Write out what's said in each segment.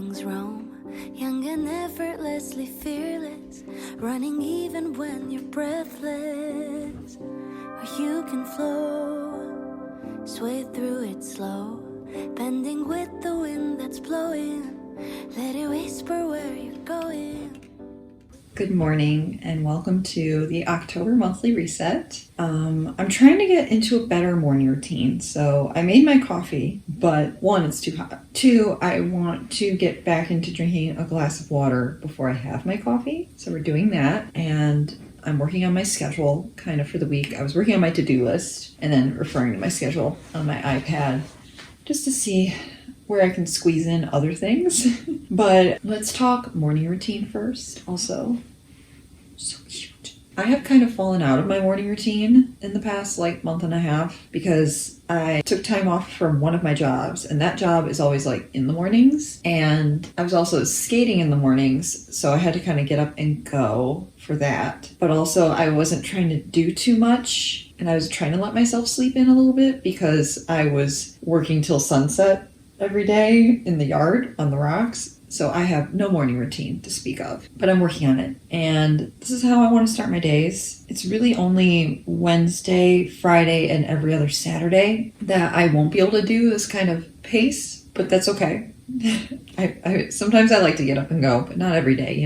things roam, young and effortlessly fearless, running even when you're breathless. Or you can flow, sway through it slow, bending with the wind that's blowing. Let it whisper where you're going. Good morning and welcome to the October monthly reset. I'm trying to get into a better morning routine. So I made my coffee, but one, it's too hot. Two, I want to get back into drinking a glass of water before I have my coffee. So we're doing that, and I'm working on my schedule kind of for the week. I was working on my to-do list and then referring to my schedule on my iPad just to see where I can squeeze in other things. But let's talk morning routine first. Also, so cute. I have kind of fallen out of my morning routine in the past month and a half because I took time off from one of my jobs, and that job is always in the mornings, and I was also skating in the mornings, so I had to kind of get up and go for that. But also I wasn't trying to do too much, and I was trying to let myself sleep in a little bit because I was working till sunset every day in the yard on the rocks. So I have no morning routine to speak of, but I'm working on it. And this is how I want to start my days. It's really only Wednesday, Friday, and every other Saturday that I won't be able to do this kind of pace, but that's okay. Sometimes I like to get up and go, but not every day,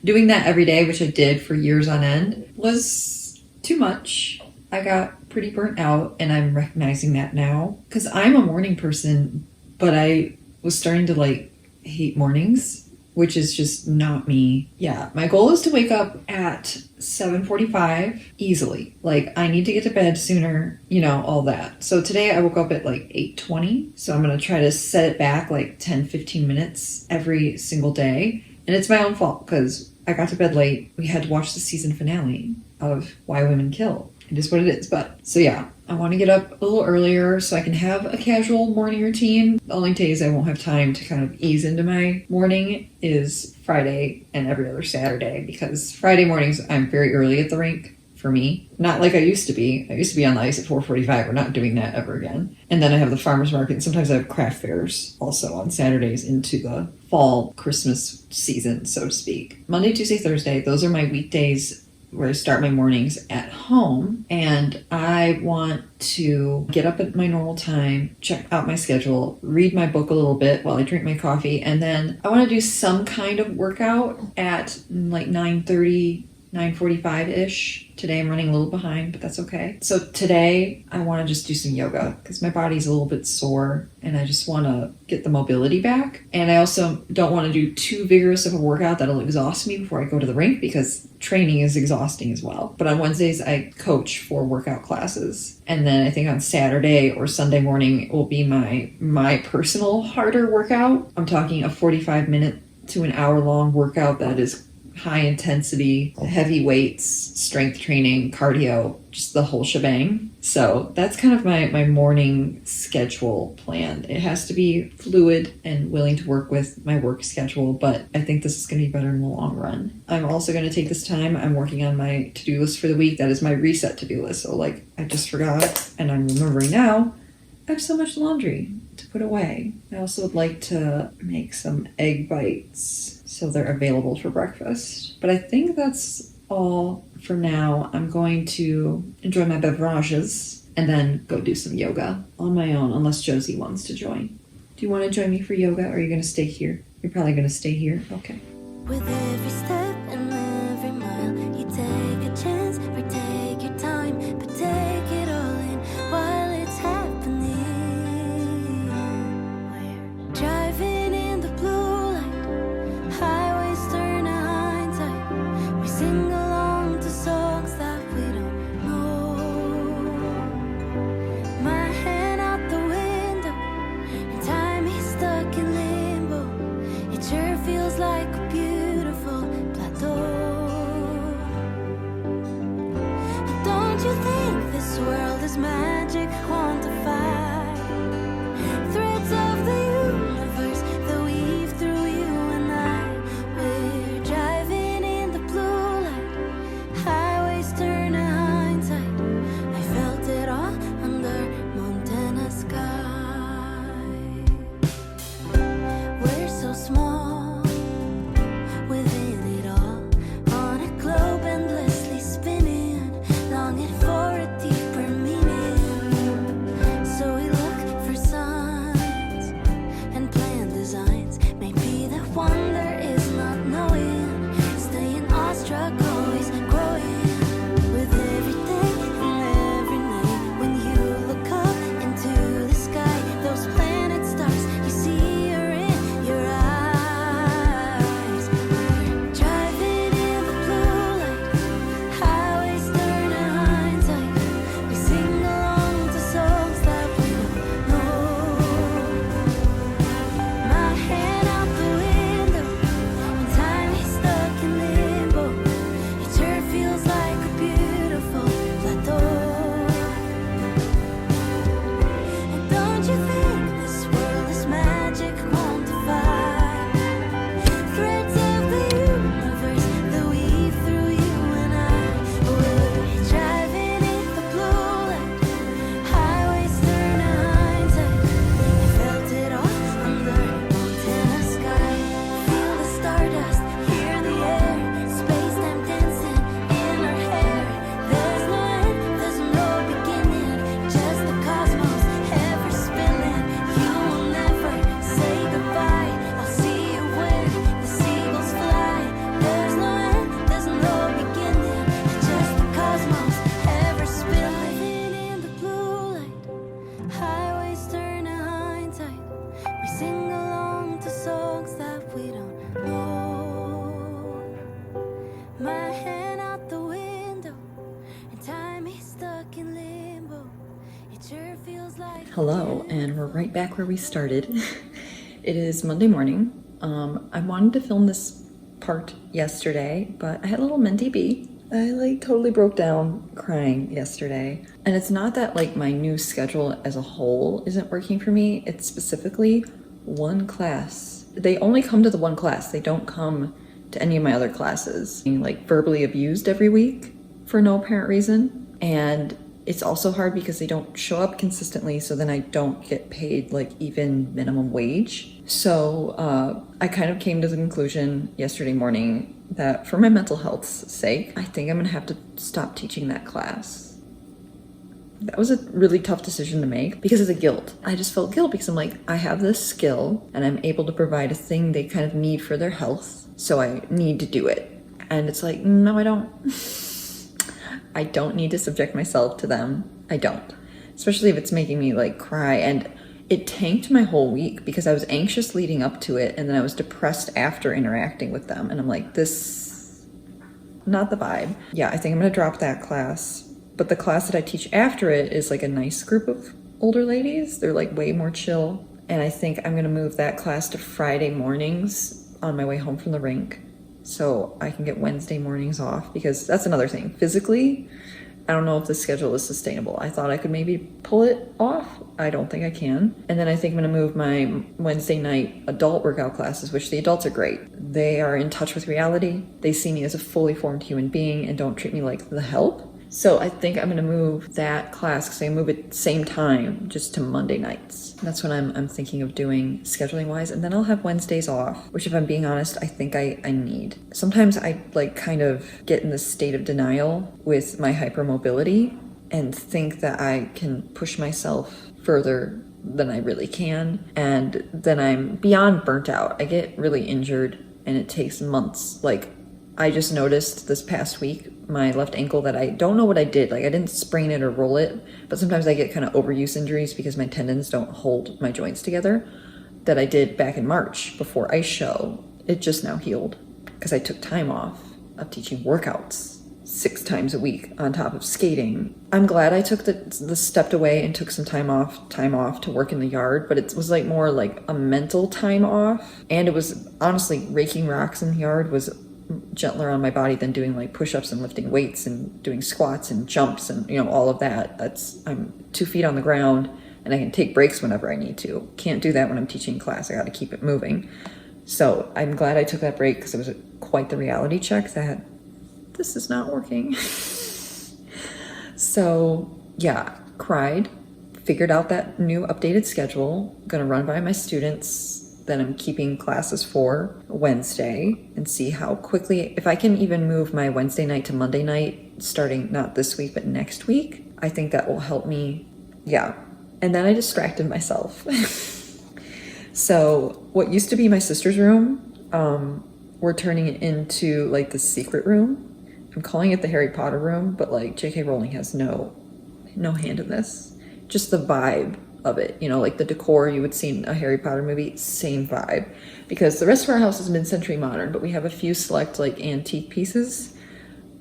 Doing that every day, which I did for years on end, was too much. I got pretty burnt out, and I'm recognizing that now because I'm a morning person, but I was starting to hate mornings, which is just not me. Yeah, my goal is to wake up at 7:45 easily. I need to get to bed sooner, all that. So today I woke up at 8:20. So I'm going to try to set it back 10-15 minutes every single day. And it's my own fault because I got to bed late. We had to watch the season finale of Why Women Kill. It is what it is. But so yeah, I want to get up a little earlier so I can have a casual morning routine. The only days I won't have time to kind of ease into my morning is Friday and every other Saturday, because Friday mornings I'm very early at the rink for me. Not like I used to be. I used to be on the ice at 4:45. We're not doing that ever again. And then I have the farmer's market, and sometimes I have craft fairs also on Saturdays into the fall Christmas season, so to speak. Monday, Tuesday, Thursday, those are my weekdays where I start my mornings at home, and I want to get up at my normal time, check out my schedule, read my book a little bit while I drink my coffee, and then I want to do some kind of workout at 9:30, 9:45-ish. Today I'm running a little behind, but that's okay. So today I want to just do some yoga because my body's a little bit sore and I just want to get the mobility back. And I also don't want to do too vigorous of a workout that'll exhaust me before I go to the rink, because training is exhausting as well. But on Wednesdays I coach for workout classes. And then I think on Saturday or Sunday morning will be my personal harder workout. I'm talking a 45-minute to an hour long workout that is high intensity, heavy weights, strength training, cardio, just the whole shebang. So that's kind of my morning schedule plan. It has to be fluid and willing to work with my work schedule, but I think this is going to be better in the long run. I'm also going to take this time. I'm working on my to-do list for the week. That is my reset to-do list. So I just forgot, and I'm remembering now, I have so much laundry to put away. I also would like to make some egg bites so they're available for breakfast. But I think that's all for now. I'm going to enjoy my beverages and then go do some yoga on my own, unless Josie wants to join. Do you want to join me for yoga, or are you going to stay here? You're probably going to stay here. Okay. With every step and every mile, you take a chance or take your time, but take it all in while it's happening. We're driving in the blue light, highways turn to hindsight. We sing along to songs that we don't know. My hand out the window, and time is stuck in limbo. It sure feels like a beautiful Hello, and we're right back where we started. It is Monday morning. I wanted to film this part yesterday, but I had a little mentee bee. I totally broke down crying yesterday. And it's not that my new schedule as a whole isn't working for me. It's specifically one class. They only come to the one class. They don't come to any of my other classes. Being verbally abused every week for no apparent reason. And it's also hard because they don't show up consistently, so then I don't get paid even minimum wage. So I kind of came to the conclusion yesterday morning that for my mental health's sake, I think I'm gonna have to stop teaching that class. That was a really tough decision to make because of the guilt. I just felt guilt because I'm I have this skill and I'm able to provide a thing they kind of need for their health, so I need to do it. And it's no, I don't. I don't need to subject myself to them. I don't. Especially if it's making me cry. And it tanked my whole week because I was anxious leading up to it and then I was depressed after interacting with them. And I'm this, not the vibe. Yeah, I think I'm gonna drop that class. But the class that I teach after it is a nice group of older ladies. They're way more chill. And I think I'm gonna move that class to Friday mornings on my way home from the rink, so I can get Wednesday mornings off, because that's another thing. Physically, I don't know if this schedule is sustainable. I thought I could maybe pull it off. I don't think I can. And then I think I'm gonna move my Wednesday night adult workout classes, which the adults are great. They are in touch with reality. They see me as a fully formed human being and don't treat me like the help. So I think I'm gonna move that class, because I move it same time, just to Monday nights. That's what I'm thinking of doing scheduling wise. And then I'll have Wednesdays off, which if I'm being honest, I think I need. Sometimes I kind of get in this state of denial with my hypermobility and think that I can push myself further than I really can. And then I'm beyond burnt out. I get really injured and it takes months. I just noticed this past week, my left ankle, that I don't know what I did. I didn't sprain it or roll it, but sometimes I get kind of overuse injuries because my tendons don't hold my joints together, that I did back in March before ice show. It just now healed because I took time off of teaching workouts 6 times a week on top of skating. I'm glad I took the stepped away and took some time off to work in the yard, but it was more a mental time off. And it was honestly, raking rocks in the yard was gentler on my body than doing push-ups and lifting weights and doing squats and jumps and all of that. I'm 2 feet on the ground and I can take breaks whenever I need to. Can't do that when I'm teaching class. I got to keep it moving. So I'm glad I took that break, because it was quite the reality check that this is not working. So yeah, cried, figured out that new updated schedule, gonna run by my students that I'm keeping classes for Wednesday and see how quickly, if I can even move my Wednesday night to Monday night, starting not this week, but next week, I think that will help me. Yeah. And then I distracted myself. So what used to be my sister's room, we're turning it into the secret room. I'm calling it the Harry Potter room, but J.K. Rowling has no hand in this. Just the vibe of it, the decor you would see in a Harry Potter movie, same vibe. Because the rest of our house is mid-century modern, but we have a few select antique pieces,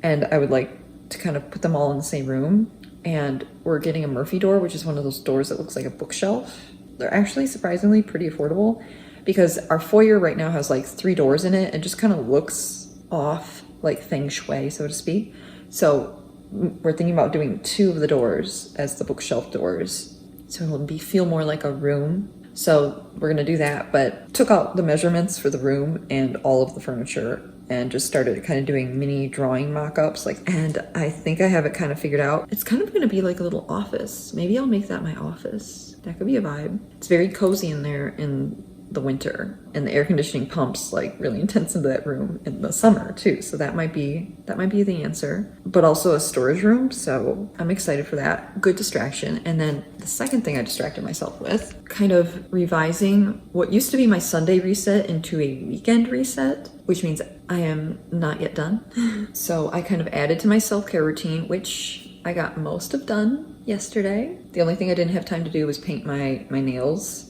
and I would like to kind of put them all in the same room. And we're getting a Murphy door, which is one of those doors that looks like a bookshelf. They're actually surprisingly pretty affordable, because our foyer right now has 3 doors in it and just kind of looks off, feng shui, so to speak. So we're thinking about doing 2 of the doors as the bookshelf doors, so it'll feel more like a room. So we're gonna do that, but took out the measurements for the room and all of the furniture and just started kind of doing mini drawing mock-ups. And I think I have it kind of figured out. It's kind of gonna be like a little office. Maybe I'll make that my office. That could be a vibe. It's very cozy in there in the winter, and the air conditioning pumps really intense into that room in the summer too. So that might be the answer, but also a storage room. So I'm excited for that. Good distraction. And then the second thing I distracted myself with, kind of revising what used to be my Sunday reset into a weekend reset, which means I am not yet done. So I kind of added to my self-care routine, which I got most of done yesterday. The only thing I didn't have time to do was paint my nails,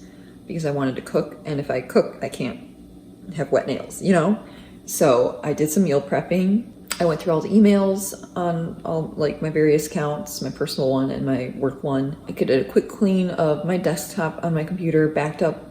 because I wanted to cook, and if I cook, I can't have wet nails, So I did some meal prepping. I went through all the emails on all like my various accounts, my personal one and my work one. I did a quick clean of my desktop on my computer, backed up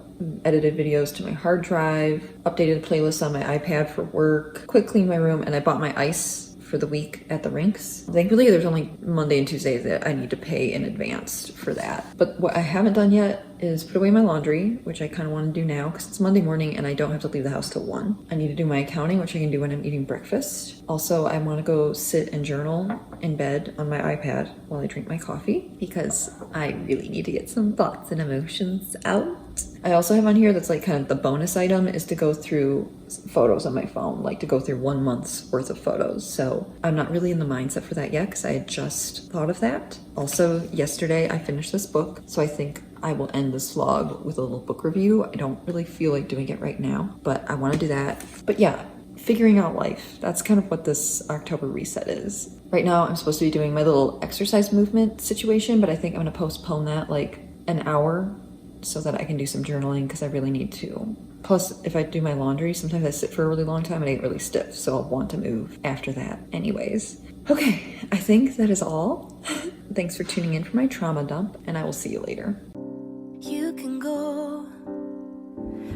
edited videos to my hard drive, updated the playlist on my iPad for work, quick cleaned my room, and I bought my ice for the week at the rinks. Thankfully, there's only Monday and Tuesday that I need to pay in advance for that. But what I haven't done yet is put away my laundry, which I kind of want to do now because it's Monday morning and I don't have to leave the house till 1. I need to do my accounting, which I can do when I'm eating breakfast. Also, I want to go sit and journal in bed on my iPad while I drink my coffee because I really need to get some thoughts and emotions out. I also have on here that's like kind of the bonus item is to go through photos on my phone, like to go through 1 month's worth of photos. So I'm not really in the mindset for that yet because I had just thought of that. Also, yesterday I finished this book, so I think I will end this vlog with a little book review. I don't really feel like doing it right now, but I want to do that. But yeah, figuring out life. That's kind of what this October reset is. Right now I'm supposed to be doing my little exercise movement situation, but I think I'm going to postpone that like an hour so that I can do some journaling because I really need to. Plus, if I do my laundry, sometimes I sit for a really long time and I get really stiff, so I'll want to move after that anyways. Okay, I think that is all. Thanks for tuning in for my trauma dump, and I will see you later. You can go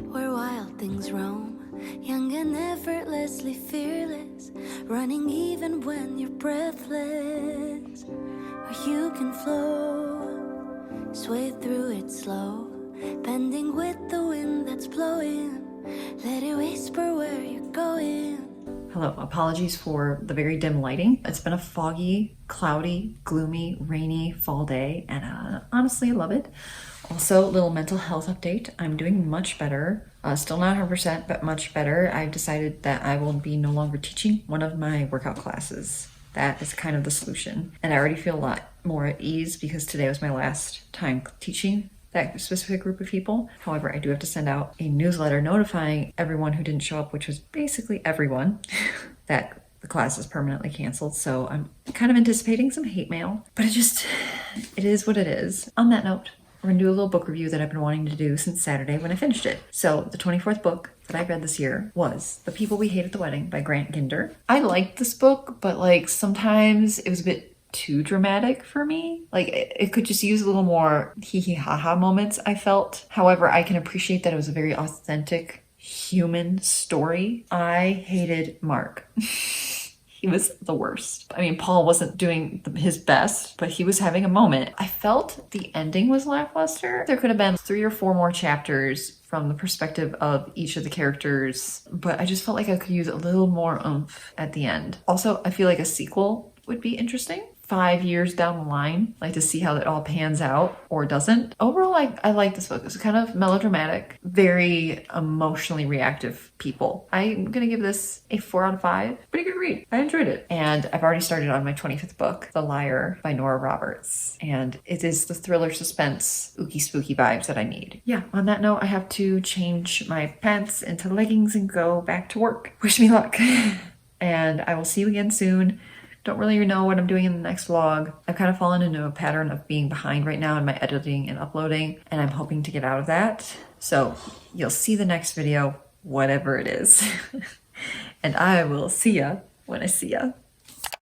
where wild things roam, young and effortlessly fearless, running even when you're breathless. Or you can flow, sway through it slow, bending with the wind that's blowing. Let it whisper where you're going. Hello, apologies for the very dim lighting. It's been a foggy, cloudy, gloomy, rainy fall day, and honestly, I love it. Also, little mental health update. I'm doing much better. Still not 100%, but much better. I've decided that I will be no longer teaching one of my workout classes. That is kind of the solution. And I already feel a lot more at ease because today was my last time teaching that specific group of people. However, I do have to send out a newsletter notifying everyone who didn't show up, which was basically everyone, that the class is permanently canceled. So I'm kind of anticipating some hate mail, but it is what it is. On that note, we're gonna do a little book review that I've been wanting to do since Saturday when I finished it. So the 24th book that I read this year was The People We Hate at the Wedding by Grant Ginder. I liked this book, but like sometimes it was a bit too dramatic for me. Like it could just use a little more hee hee ha ha moments, I felt. However, I can appreciate that it was a very authentic human story. I hated Mark. He was the worst. I mean, Paul wasn't doing his best, but he was having a moment. I felt the ending was lackluster. There could have been 3 or 4 more chapters from the perspective of each of the characters, but I just felt like I could use a little more oomph at the end. Also, I feel like a sequel would be interesting. 5 years down the line, like to see how that all pans out or doesn't. Overall, I like this book. It's kind of melodramatic, very emotionally reactive people. I'm gonna give this a 4 out of 5. Pretty good read. I enjoyed it. And I've already started on my 25th book, The Liar by Nora Roberts. And it is the thriller suspense, ooky spooky vibes that I need. Yeah, on that note, I have to change my pants into leggings and go back to work. Wish me luck. And I will see you again soon. Don't really know what I'm doing in the next vlog. I've kind of fallen into a pattern of being behind right now in my editing and uploading, and I'm hoping to get out of that. So you'll see the next video, whatever it is. And I will see ya when I see ya.